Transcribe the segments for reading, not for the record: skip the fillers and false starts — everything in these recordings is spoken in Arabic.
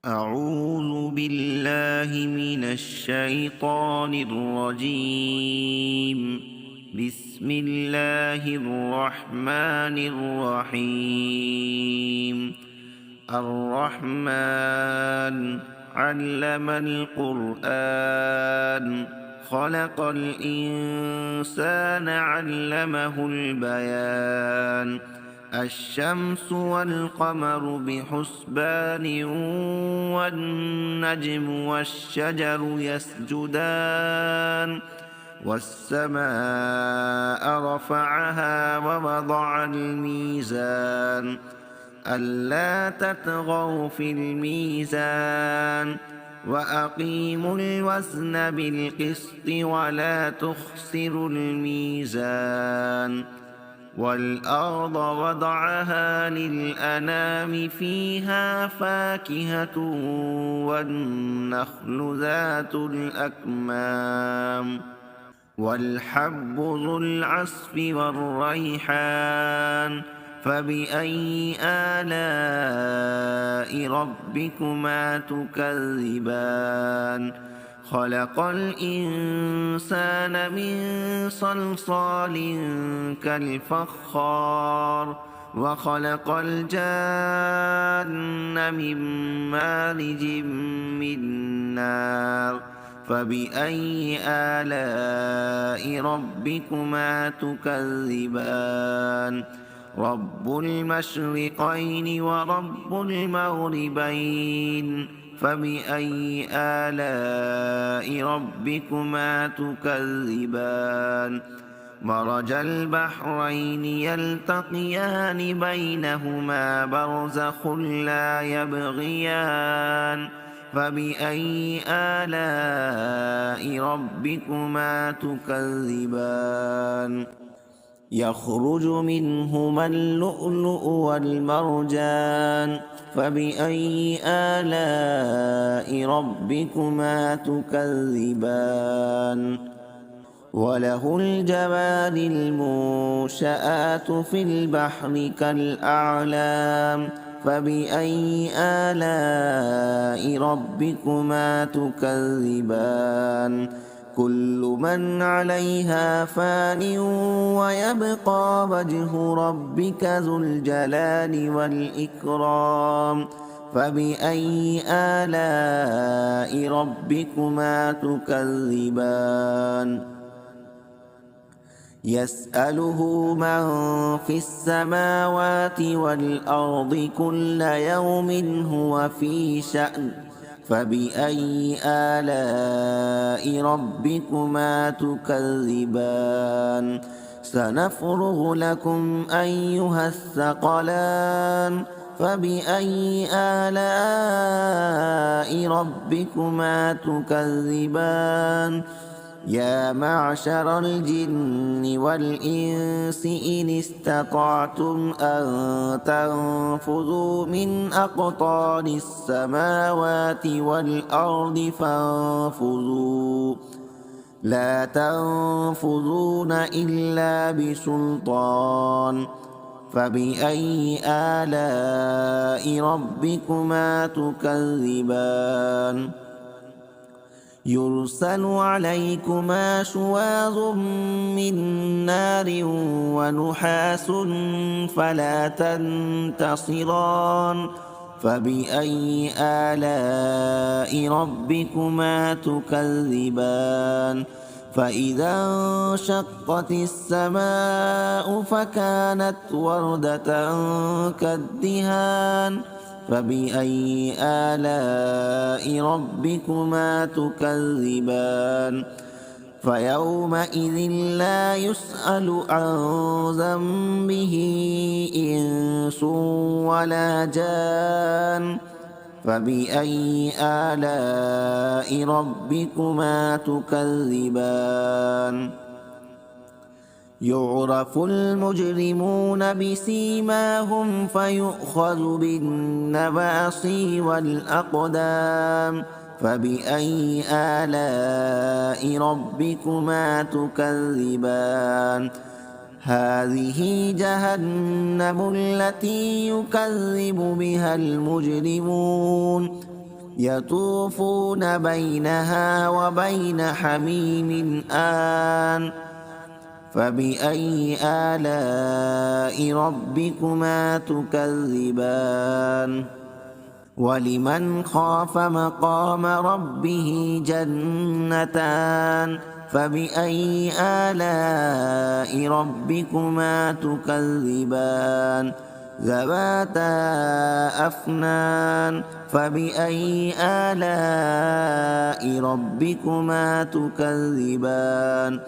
أعوذ بالله من الشيطان الرجيم. بسم الله الرحمن الرحيم. الرحمن علم القرآن خلق الإنسان علمه البيان. الشمس والقمر بحسبان والنجم والشجر يسجدان والسماء رفعها ووضع الميزان ألا تطغوا في الميزان وأقيموا الوزن بالقسط ولا تخسروا الميزان. والأرض وضعها للأنام فيها فاكهة والنخل ذات الأكمام والحب ذو العصف والريحان. فبأي آلاء ربكما تكذبان؟ خلق الإنسان من صلصال كالفخار وخلق الجان من مارج من نار. فبأي آلاء ربكما تكذبان؟ رب المشرقين ورب المغربين. فبأي آلاء ربكما تكذبان؟ مرج البحرين يلتقيان بينهما برزخ لا يبغيان. فبأي آلاء ربكما تكذبان؟ يخرج منهما اللؤلؤ والمرجان. فبأي آلاء ربكما تكذبان؟ وله الجوار المنشآت في البحر كالأعلام. فبأي آلاء ربكما تكذبان؟ كل من عليها فان ويبقى وجه ربك ذو الجلال والإكرام. فبأي آلاء ربكما تكذبان؟ يسأله من في السماوات والأرض كل يوم هو في شأن. فبأي آلاء ربكما تكذبان؟ سنفرغ لكم أيها الثقلان. فبأي آلاء ربكما تكذبان؟ يا معشر الجن والإنس إن استطعتم أن تنفذوا من أقطار السماوات والأرض فانفذوا لا تنفذون إلا بسلطان. فبأي آلاء ربكما تكذبان؟ يرسل عليكما شواظ من نار ونحاس فلا تنتصران. فبأي آلاء ربكما تكذبان؟ فإذا انشقت السماء فكانت وردة كالدهان. فبأي آلاء ربكما تكذبان؟ فيومئذ لا يسأل عن ذنبه إنس ولا جان. فبأي آلاء ربكما تكذبان؟ يعرف المجرمون بسيماهم فيؤخذ بالنواصي والأقدام. فبأي آلاء ربكما تكذبان؟ هذه جهنم التي يكذب بها المجرمون يطوفون بينها وبين حميم آن فبأي آلاء ربكما تكذبان ولمن خاف مقام ربه جنتان فبأي آلاء ربكما تكذبان ذواتا أفنان فبأي آلاء ربكما تكذبان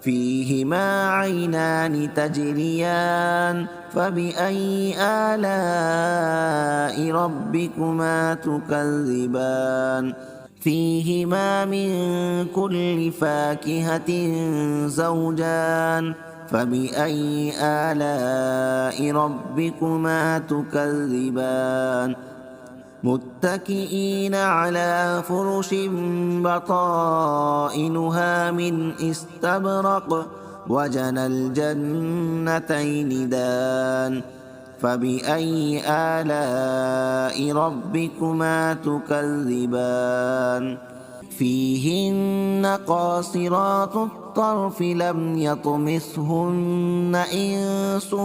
فيهما عينان تجريان فبأي آلاء ربكما تكذبان فيهما من كل فاكهة زوجان فبأي آلاء ربكما تكذبان متكئين على فرش بطائنها من استبرق وجنى الجنتين دان فبأي آلاء ربكما تكذبان فيهن قاصرات الطرف لم يطمثهن إنس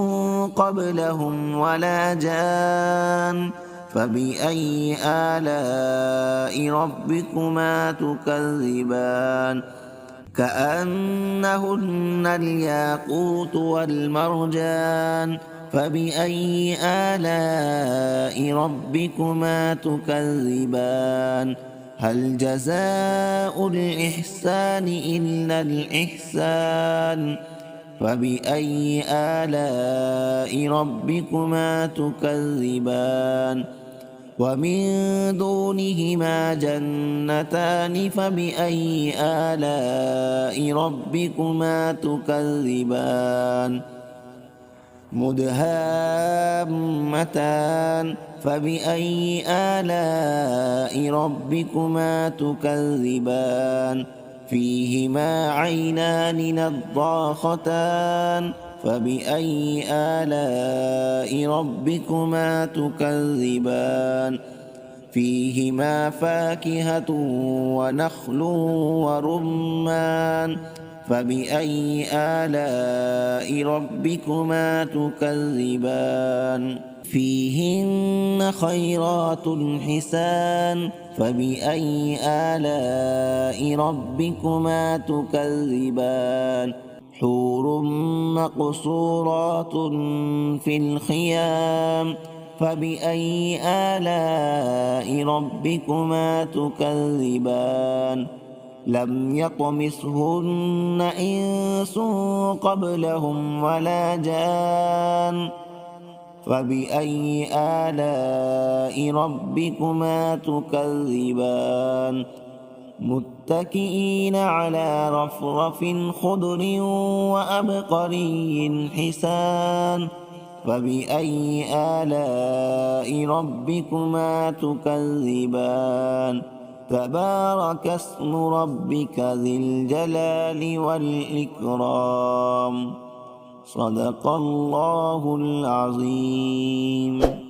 قبلهم ولا جان فبأي آلاء ربكما تكذبان كأنهن الياقوت والمرجان فبأي آلاء ربكما تكذبان هل جزاء الإحسان إلا الإحسان فبأي آلاء ربكما تكذبان ومن دونهما جنتان فبأي آلاء ربكما تكذبان مدهامتان فبأي آلاء ربكما تكذبان فيهما عينان نضاختان فبأي آلاء ربكما تكذبان فيهما فاكهة ونخل ورمان فبأي آلاء ربكما تكذبان فيهن خيرات حسان فبأي آلاء ربكما تكذبان حور مقصورات في الخيام فبأي آلاء ربكما تكذبان لم يطمثهن إنس قبلهم ولا جان فبأي آلاء ربكما تكذبان متكئين على رفرف خضر وأبقري حسان فبأي آلاء ربكما تكذبان تبارك اسم ربك ذي الجلال والإكرام صدق الله العظيم.